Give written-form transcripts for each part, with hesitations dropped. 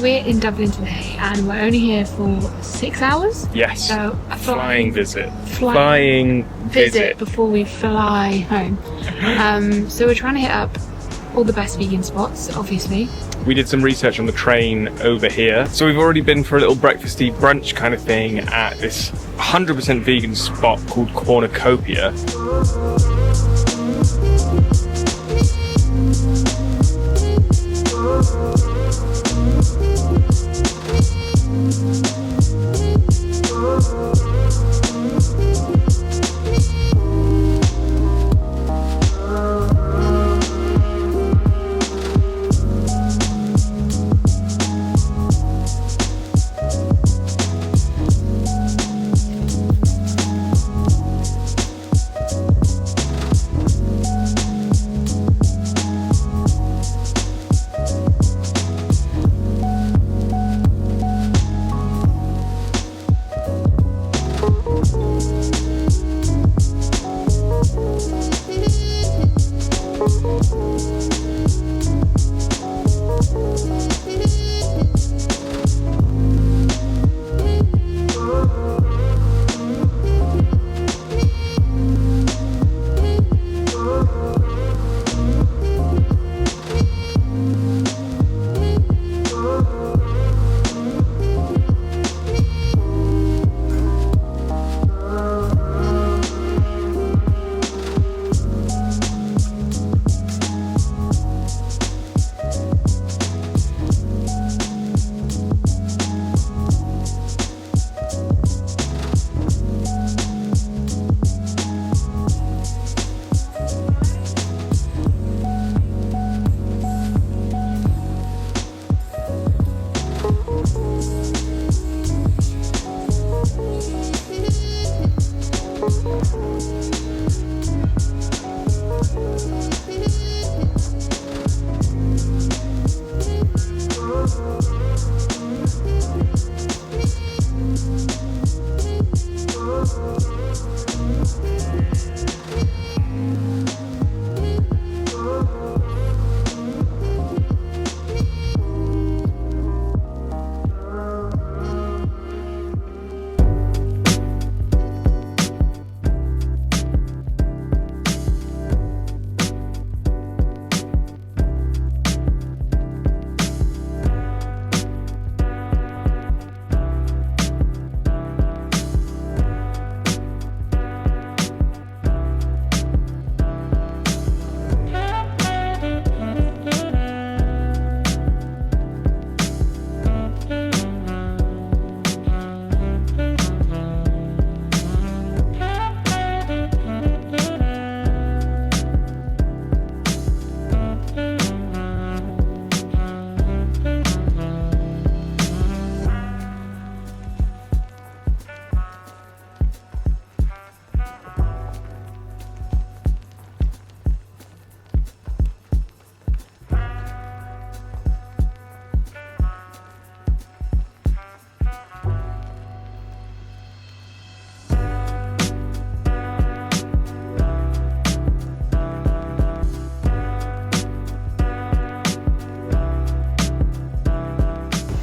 we're in Dublin today and we're only here for 6 hours. Yes. So a flying visit. Flying visit before we fly home. So we're trying to hit up all the best vegan spots, obviously. We did some research on the train over here. So we've already been for a little breakfasty brunch kind of thing at this 100% vegan spot called Cornucopia.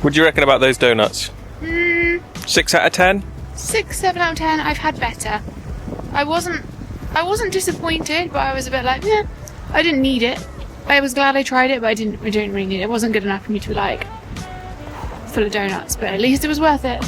What do you reckon about those donuts? 6 out of 10? 6, 7 out of 10. I've had better. I wasn't disappointed, but I was a bit like, yeah, I didn't need it. I was glad I tried it, but I didn't really need it. It wasn't good enough for me to be like full of donuts, but at least it was worth it.